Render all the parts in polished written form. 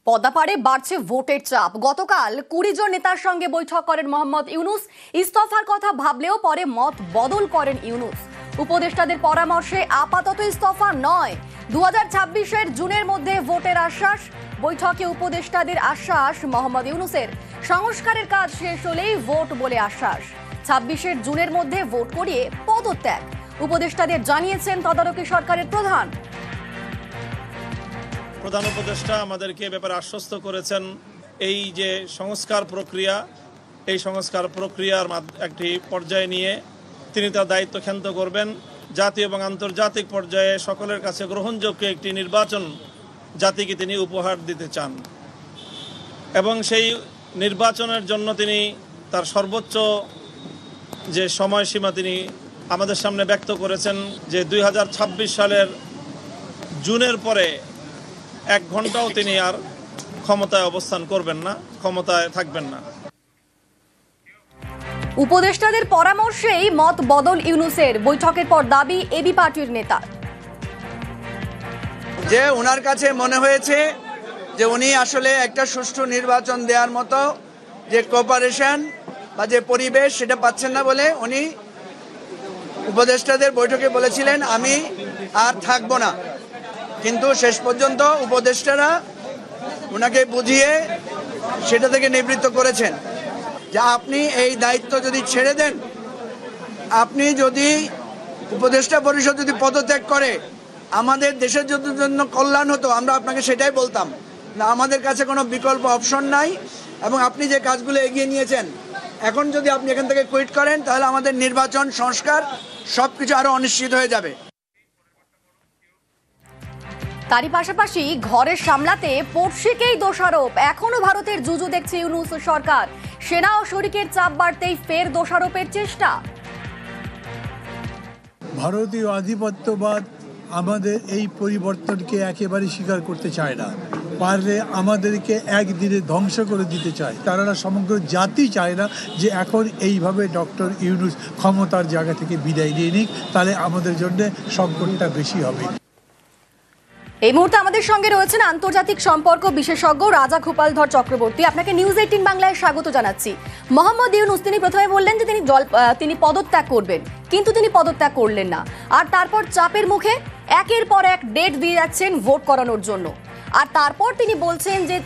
পদ্মাপাড়ে বাড়ছে ভোটের চাপ। গতকাল ২০ জন নেতার সঙ্গে বৈঠক করেন মোহাম্মদ ইউনূস। ইস্তফার কথা ভাবলেও পরে মত বদল করেন ইউনূস। উপদেষ্টাদের পরামর্শে আপাতত ইস্তফা নয়, ২০২৬-এর জুনের মধ্যে ভোটের আশ্বাস। বৈঠকে উপদেষ্টাদের আশ্বাস মোহাম্মদ ইউনূসের, সংস্কারের কাজ শেষ হলেই ভোট বলে আশ্বাস। ২৬-এর জুনের মধ্যে ভোট করিয়ে পদত্যাগ উপদেষ্টাদের জানিয়েছেন তদারকি সরকারের প্রধান। প্রধান উপদেষ্টা আমাদেরকে ব্যাপারে আশ্বস্ত করেছেন, এই যে সংস্কার প্রক্রিয়া, এই সংস্কার প্রক্রিয়ার একটি পর্যায়ে নিয়ে তিনি তার দায়িত্ব ক্ষান্ত করবেন। জাতীয় এবং আন্তর্জাতিক পর্যায়ে সকলের কাছে গ্রহণযোগ্য একটি নির্বাচন জাতিকে তিনি উপহার দিতে চান এবং সেই নির্বাচনের জন্য তিনি তার সর্বোচ্চ যে সময়সীমা তিনি আমাদের সামনে ব্যক্ত করেছেন যে ২০২৬ সালের জুনের পরে ১ ঘন্টাও তিনি আর ক্ষমতায় অবস্থান করবেন না, ক্ষমতায় থাকবেন না। উপদেষ্টাদের পরামর্শেই মত বদল ইউনূসের। বৈঠকের পর দাবি এবি পার্টির নেতা যে ওনার কাছে মনে হয়েছে যে উনি আসলে একটা সুষ্ঠু নির্বাচন দেওয়ার মতো যে কোঅপারেশন বা যে পরিবেশ সেটা পাচ্ছেন না বলে উনি উপদেষ্টাদের বৈঠকে বলেছিলেন আমি আর থাকবো না। কিন্তু শেষ পর্যন্ত উপদেষ্টারা ওনাকে বুঝিয়ে সেটা থেকে নিবৃত্ত করেছেন যে আপনি এই দায়িত্ব যদি ছেড়ে দেন, আপনি যদি উপদেষ্টা পরিষদ যদি পদত্যাগ করে আমাদের দেশের জন্য কল্যাণ হতো, আমরা আপনাকে সেটাই বলতাম না। আমাদের কাছে কোনো বিকল্প অপশন নাই এবং আপনি যে কাজগুলো এগিয়ে নিয়েছেন, এখন যদি আপনি এখান থেকে কুইট করেন তাহলে আমাদের নির্বাচন সংস্কার সবকিছু আরো অনিশ্চিত হয়ে যাবে। তারই পাশাপাশি ঘরের সামলাতে পড়শিকেই দোষারোপ। এখনো ভারতের জুজু দেখছে ইউনূস সরকার। সেনা ও শরিকের চাপ বাড়তেই ফের দোষারোপের চেষ্টা। ভারতীয় আধিপত্যবাদ আমাদের এই পরিবর্তনকে একেবারে স্বীকার করতে চায় না। পারলে আমাদেরকে একদিনে ধ্বংস করে দিতে চায়। তারা সমগ্র জাতি চায় না যে এখন এইভাবে ডক্টর ইউনূস ক্ষমতার জায়গা থেকে বিদায় নিয়ে নিক, তাহলে আমাদের জন্য সংকটটা বেশি হবে। এই মুহূর্তে আমাদের সঙ্গে রয়েছেন আন্তর্জাতিক সম্পর্ক বিশেষজ্ঞ রাজা গোপালধর চক্রবর্তী। আপনাকে নিউজ ১৮ বাংলায় স্বাগত জানাচ্ছি। মোহাম্মদ ইউনূস তিনি প্রথমে বললেন যে তিনি পদত্যাগ করবেন, কিন্তু তিনি পদত্যাগ করলেন না। আর তারপর চাপের মুখে একের পর এক ডেট দিয়ে যাচ্ছেন ভোট করানোর জন্য। আর তারপর তিনি বলছেন যে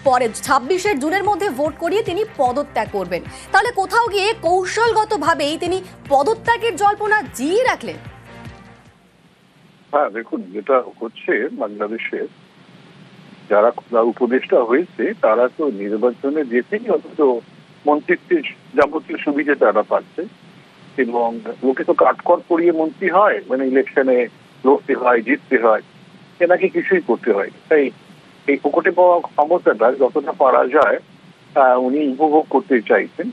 পরে ২৬-এর জুনের মধ্যে ভোট করিয়ে তিনি পদত্যাগ করবেন। তাহলে কোথাও গিয়ে কৌশলগতভাবেই তিনি পদত্যাগের জল্পনা জিইয়ে রাখলেন। হ্যাঁ, দেখুন, যেটা হচ্ছে বাংলাদেশে যারা উপদেষ্টা হয়েছে তারা তো নির্বাচনে যেতেই অথচ মন্ত্রিত্বের যাবতীয় সুবিধা তারা পাচ্ছে এবং লোকে তো কাঠখড় পরিয়ে মন্ত্রী হয়, মানে ইলেকশনে লড়তে হয়, জিততে হয়, এনাকে কিছুই করতে হয়। তাই এই পকেটে পাওয়া ক্ষমতাটা যতটা পারা যায় উনি উপভোগ করতে চাইছেন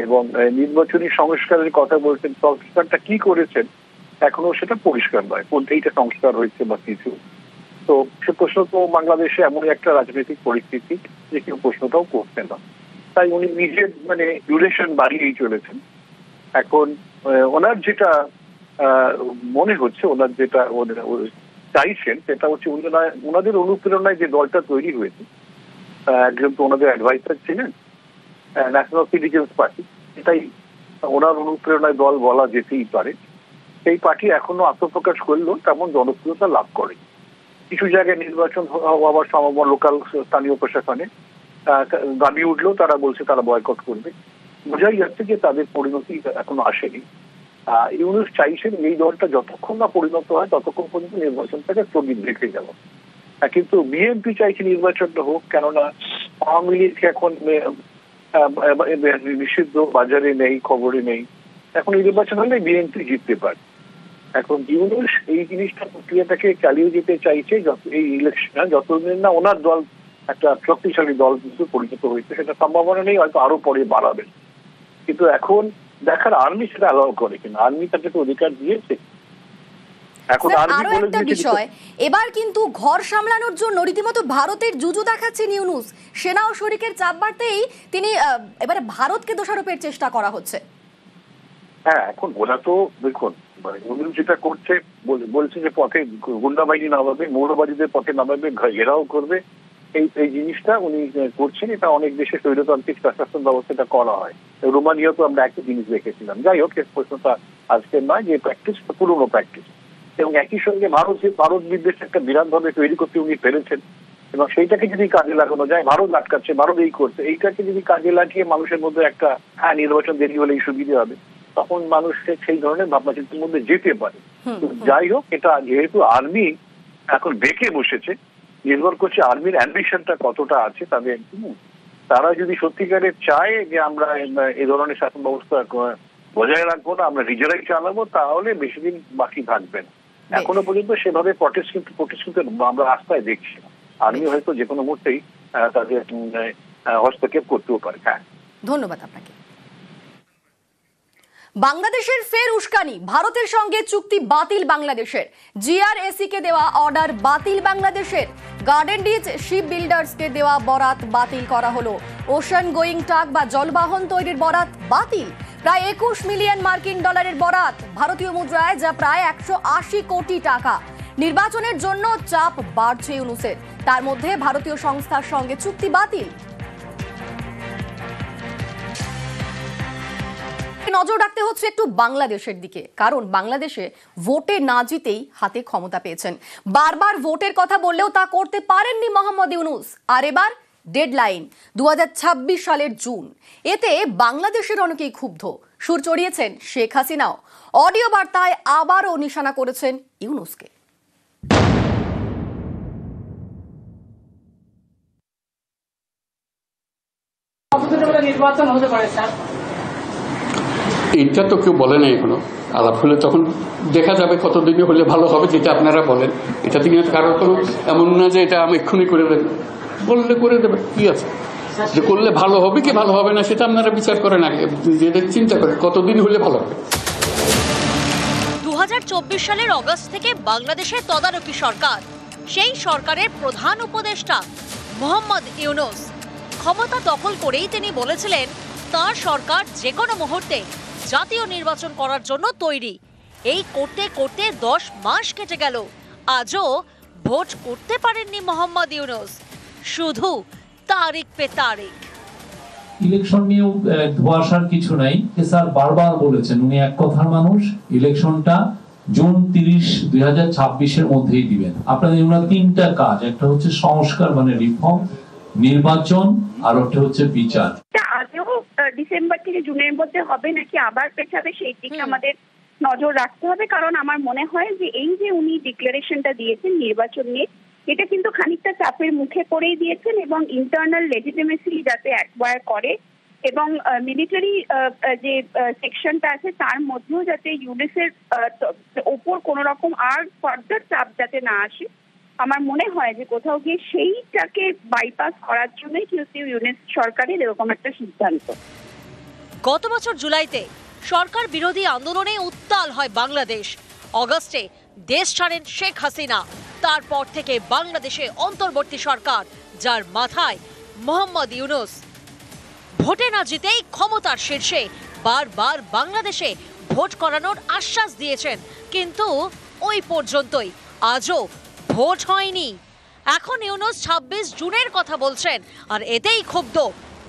এবং নির্বাচনী সংস্কারের কথা বলছেন। সংস্কারটা কি করেছেন এখনো সেটা পরিষ্কার নয়, এইটা সংস্কার হয়েছে বা কিছু। তো সে প্রশ্ন তো বাংলাদেশে এমন একটা রাজনৈতিক পরিস্থিতি যে কেউ প্রশ্নটাও করছে না। তাই উনি নিজের ডিউরেশন বাড়িয়েই চলেছেন। এখন ওনার যেটা মনে হচ্ছে, ওনার যেটা চাইছেন সেটা হচ্ছে ওনাদের অনুপ্রেরণায় যে দলটা তৈরি হয়েছে, একজন তো ওনাদের অ্যাডভাইসার ছিলেন, ন্যাশনাল সিটিজেন্স পার্টি, এটাই ওনার অনুপ্রেরণায় দল বলা যেতেই পারে। এই পার্টি এখনো আত্মপ্রকাশ করলেও তেমন জনপ্রিয়তা লাভ করে। কিছু জায়গায় নির্বাচন হওয়ার সম্ভাবনা লোকাল স্থানীয় প্রশাসনে দাবি উঠলেও তারা বলছে তারা বয়কট করবে। বোঝাই যাচ্ছে যে তাদের পরিণতি এখনো আসেনি। ইউনূস চাইছেন এই দলটা যতক্ষণ না পরিণত হয় ততক্ষণ পর্যন্ত নির্বাচনটাকে স্থগিত রেখে যাওয়া। কিন্তু বিএনপি চাইছে নির্বাচনটা হোক, কেননা আওয়ামী লীগ এখন নিষিদ্ধ, বাজারে নেই, খবরে নেই। এখন নির্বাচন হলে বিএনপি জিততে পারে। এখন ইউনূস এই জিনিসটা প্রক্রিয়াটাকে চালিয়ে যেতে চাইছে এই ইলেকশন যতদিন না ওনার দল একটা শক্তিশালী দল কিন্তু পরিচিত হয়েছে, সেটা সম্ভাবনা নেই, হয়তো আরো পরে বাড়াবেন। কিন্তু এখন দেখার আর্মি সেটা অ্যালাউ করে কিনা। আর্মি তাকে তো অধিকার দিয়েছে। এখন আরো একটা বিষয়, এবার কিন্তু ঘর সামলানোর জন্য রীতিমতো ভারতের জুজু দেখাচ্ছেন ইউনূস। সেনা ও শরিকের চাপ বাড়তেই তিনি এবারে ভারতকে দোষারোপের চেষ্টা করা হচ্ছে। হ্যাঁ, এখন ওরা তো দেখুন ইউনূস যেটা করছে, বলছে যে পথে গুন্ডা বাহিনী নামাবে, মৌলবাদীদের পথে নামাবে, ঘেরাও করবে এই জিনিসটা উনি করছেন। এটা অনেক দেশে স্বৈরতান্ত্রিক প্রশাসন ব্যবস্থাটা করা হয়। রোমানিয়াতেও আমরা একটা জিনিস দেখেছিলাম। যাই হোক, এর প্রশ্নটা আজকের নয়, যে প্র্যাকটিস পুরনো প্র্যাকটিস, এবং একই সঙ্গে ভারত বিদ্বেষ একটা বিরাটভাবে তৈরি করতে উনি পেরেছেন, এবং সেইটাকে যদি কাজে লাগানো যায়, ভারত আটকাচ্ছে, ভারত এই করছে, এইটাকে যদি কাজে লাগিয়ে মানুষের মধ্যে একটা নির্বাচন দেরি হলে এই সুবিধে হবে, তখন মানুষ সেই ধরনের ভাবনা চিন্তার মধ্যে যেতে পারে। যাই হোক, এটা যেহেতু আর্মি এখন বেঁকে বসেছে, নির্ভর করছে আর্মির অ্যাম্বিশনটা কতটা আছে তাদের। তারা যদি সত্যিকারের চায় যে আমরা এই ধরনের শাসন ব্যবস্থা বজায় রাখবো না, আমরা নিজেরাই চালাবো, তাহলে বেশি দিন বাকি থাকবে না। এখনো পর্যন্ত সেভাবে প্রটেস্ট কিন্তু আমরা রাস্তায় দেখছি না। আর্মি হয়তো যে কোনো মুহূর্তেই তাদের হস্তক্ষেপ করতেও পারে। হ্যাঁ, ধন্যবাদ আপনাকে। বাংলাদেশের ফের উস্কানি, ভারতের সঙ্গে চুক্তি বাতিল বাংলাদেশের, জিআরএসি কে দেওয়া অর্ডার বাতিল বাংলাদেশের, গার্ডেন রিচ শিপ বিল্ডার্সকে দেওয়া বরাত বাতিল করা হলো, ওশান গোয়িং ট্রাক বা জলবাহন তৈরির বরাত বাতিল, প্রায় 21 মিলিয়ন মার্কিন ডলারের বরাত ভারতীয় মুদ্রায়, যা প্রায় 180 কোটি টাকা। নির্বাচনের জন্য চাপ বাড়ছে ইউনূসের, তার মধ্যে ভারতীয় সংস্থার সঙ্গে চুক্তি বাতিল। নজর রাখতে হচ্ছে একটু বাংলাদেশের দিকে, কারণ বাংলাদেশে ভোটে না জিতেই হাতে ক্ষমতা পেয়েছেন। বারবার ভোটের কথা বললেও তা করতে পারেননি মোহাম্মদ ইউনূস। আর এবার ডেডলাইন 2026 সালের জুন। এতে বাংলাদেশের অনেকেই ক্ষুব্ধ, সুর চড়িয়েছেন শেখ হাসিনাও। অডিও বার্তায় আবারও নিশানা করেছেন ইউনূসকে। নির্বাচন হতে পারে স্যার, এটা তো কেউ বলে না এখনো। আলাপ হলে তখন দেখা যাবে কতদিনে হলে ভালো হবে, যেটা আপনারা বলেন। এটা থেকে কারোর কোনো এমন না যে এটা আমি এক্ষুনি করে দেবেন, বললে করে দেবেন, কি আছে। যে করলে ভালো হবে কি ভালো হবে না সেটা আপনারা বিচার করেন আগে, নিজেদের চিন্তা করেন কতদিন হলে ভালো হবে। 2024 সালের অগস্ট থেকে বাংলাদেশের তদারকি সরকার, সেই সরকারের প্রধান উপদেষ্টা মোহাম্মদ ইউনূস ক্ষমতা দখল করেই তিনি বলেছিলেন তার সরকার যে কোনো মুহূর্তে জাতীয় নির্বাচন করার জন্য তৈরি। এই করতে করতে 10 মাস কেটে গেল, আজও ভোট করতে পারেননি মোহাম্মদ ইউনূস, শুধু তারিখ পে তারিখ। ইলেকশন নিয়েও ধোঁয়াশার কিছু নাই। স্যার বারবার বলেছেন উনি এক কথার মানুষ, ইলেকশনটা জুন 30, 2026 মধ্যেই দিবেন। আপনাদের ওনার 3টা কাজ, একটা হচ্ছে সংস্কার মানে রিফর্ম, নির্বাচন, আর একটা হচ্ছে বিচার। আজও ডিসেম্বর থেকে জুনের মধ্যে হবে নাকি আবার পেছাবে, সেই দিকে আমাদের নজর রাখতে হবে। কারণ আমার মনে হয় যে এই যে উনি ডিক্লারেশনটা দিয়েছেন নির্বাচন নিয়ে, এটা কিন্তু খানিকটা চাপের মুখে পড়েই দিয়েছেন, এবং ইন্টারনাল লেজিটিমেসি যাতে অ্যাকোয়ার করে, এবং মিলিটারি যে সেকশনটা আছে তার মধ্যেও যাতে ইউনিসের ওপর কোনো রকম আর ফার্দার চাপ যাতে না আসে। আমার মনে হয় যে কোথাও গিয়ে সেইটাকে বাইপাস করার জন্যই কিন্তু ইউনিস সরকারের এরকম একটা সিদ্ধান্ত। গত বছর জুলাইতে সরকার বিরোধী আন্দোলনে উত্তাল হয় বাংলাদেশ। অগস্টে দেশ ছাড়েন শেখ হাসিনা। তারপর থেকে বাংলাদেশে অন্তর্বর্তী সরকার, যার মাথায় মোহাম্মদ ইউনূস। ভোটে না জিতেই ক্ষমতার শীর্ষে, বারবার বাংলাদেশে ভোট করানোর আশ্বাস দিয়েছেন, কিন্তু ওই পর্যন্তই, আজও ভোট হয়নি। এখন ইউনূস 26 জুনের কথা বলছেন, আর এতেই ক্ষুব্ধ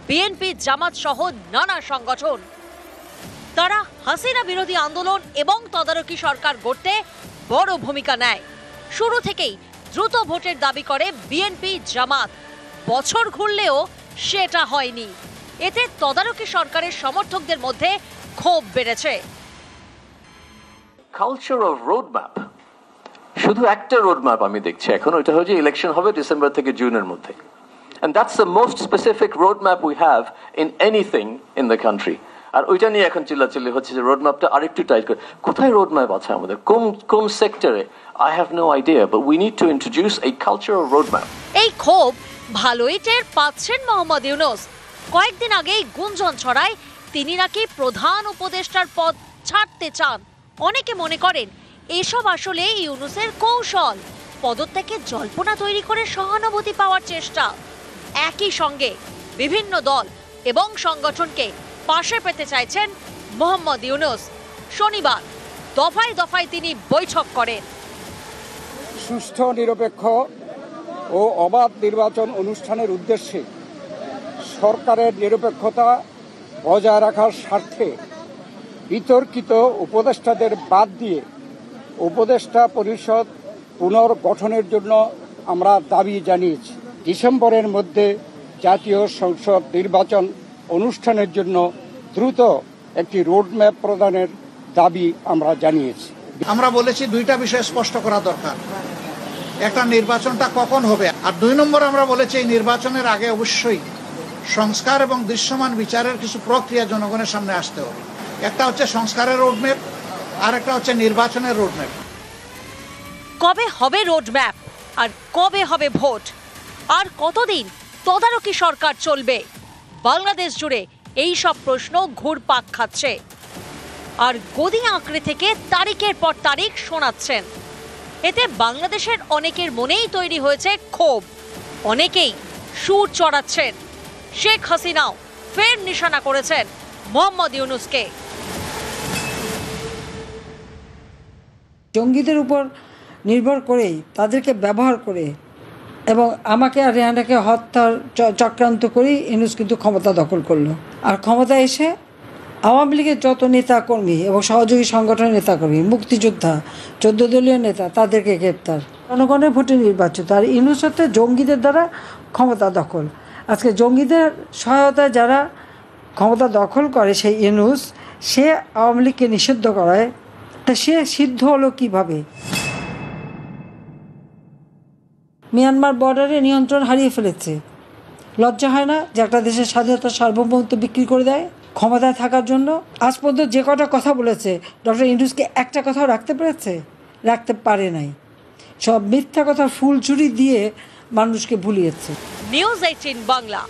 বিএনপি, জামাত সহ নানা সংগঠন। তারা হাসিনা বিরোধী আন্দোলন এবং তদারকি সরকার গড়তে বড় ভূমিকা নেয়। শুরু থেকেই দ্রুত ভোটের দাবি করে বিএনপি, জামাত। বছর ঘুরলেও সেটা হয়নি। এতে তদারকি সরকারের সমর্থকদের মধ্যে ক্ষোভ বেড়েছে। কালচার অফ রোড ম্যাপ, শুধু একটা রোড ম্যাপ আমি দেখছি এখন, ওইটা হচ্ছে ইলেকশন হবে ডিসেম্বর থেকে জুনের মধ্যে, and that's the most specific road map we have in anything in the country. আর ওইটা নিয়ে এখন চিল্লাচিল্লি হচ্ছে যে রোড ম্যাপটা আরেকটু টাইট করে। কোথায় রোড ম্যাপ আছে আমাদের, কোন সেক্টরে? I have no idea, but we need to introduce a culture of road map. এই ক্ষোভ ভালোই টের পাচ্ছেন মোহাম্মদ ইউনূস। কয়েকদিন আগেই গুঞ্জন ছড়ায় তিনি নাকি প্রধান উপদেষ্টার পদ ছাড়তে চান। অনেকে মনে করেন এসব আসলে ইউনূসের কৌশল, পদত্যাগের জল্পনা তৈরি করে সহানুভূতি পাওয়ার চেষ্টা। একই সঙ্গে বিভিন্ন দল এবং সংগঠনকে পাশে পেতে চাইছেন মোহাম্মদ ইউনূস। শনিবার দফায় দফায় তিনি বৈঠক করেন। সুষ্ঠু, নিরপেক্ষ ও অবাধ নির্বাচন অনুষ্ঠানের উদ্দেশ্যে সরকারের নিরপেক্ষতা বজায় রাখার স্বার্থে বিতর্কিত উপদেষ্টাদের বাদ দিয়ে উপদেষ্টা পরিষদ পুনর্গঠনের জন্য আমরা দাবি জানিয়েছি। ডিসেম্বরের মধ্যে জাতীয় সংসদ নির্বাচন অনুষ্ঠানের জন্য দ্রুত একটি রোডম্যাপ প্রদানের দাবি আমরা জানিয়েছি। আমরা বলেছি দুইটা বিষয় স্পষ্ট করা দরকার, একটা নির্বাচনটা কখন হবে, আর 2 নম্বর আমরা বলেছি এই নির্বাচনের আগে অবশ্যই সংস্কার এবং দৃশ্যমান বিচারের কিছু প্রক্রিয়া জনগণের সামনে আসতে হবে। একটা হচ্ছে সংস্কারের রোডম্যাপ, আর একটা হচ্ছে নির্বাচনের রোডম্যাপ। কবে হবে রোডম্যাপ আর কবে হবে ভোট, আর কতদিন তদারকি সরকার চলবে, বাংলাদেশ জুড়ে এই সব প্রশ্ন ঘুরপাক খাচ্ছে। আর গদি আঁকড়ে থেকে তারিখের পর তারিখ শোনাচ্ছেন। এতে বাংলাদেশের অনেকের মনেই তৈরি হয়েছে ক্ষোভ, অনেকেই সুর চড়াচ্ছেন। শেখ হাসিনাও ফের নিশানা করেছেন মোহাম্মদ ইউনূসকে। জঙ্গিদের উপর নির্ভর করেই তাদেরকে ব্যবহার করে এবং আমাকে আর রেহানাকে হত্যার চক্রান্ত করেই ইউনূস কিন্তু ক্ষমতা দখল করলো। আর ক্ষমতা এসে আওয়ামী লীগের যত নেতাকর্মী এবং সহযোগী সংগঠনের নেতাকর্মী, মুক্তিযোদ্ধা, 14 দলীয় নেতা, তাদেরকে গ্রেপ্তার, জনগণের ভোটে নির্বাচিত। আর ইউনূস হচ্ছে জঙ্গিদের দ্বারা ক্ষমতা দখল। আজকে জঙ্গিদের সহায়তায় যারা ক্ষমতা দখল করে সেই ইউনূস, সে আওয়ামী লীগকে নিষিদ্ধ করায়। তা সে সিদ্ধ হলো কীভাবে? মিয়ানমার বর্ডারে নিয়ন্ত্রণ হারিয়ে ফেলেছে। লজ্জা হয় না যে একটা দেশের স্বাধীনতা সার্বভৌমত্ব বিক্রি করে দেয় ক্ষমতায় থাকার জন্য? আজ পর্যন্ত যে কটা কথা বলেছে ডক্টর ইউনূসকে একটা কথাও রাখতে পেরেছে? রাখতে পারে নাই। সব মিথ্যা কথা ফুলচুরি দিয়ে মানুষকে ভুলিয়েছে। নিউজ 18 বাংলা।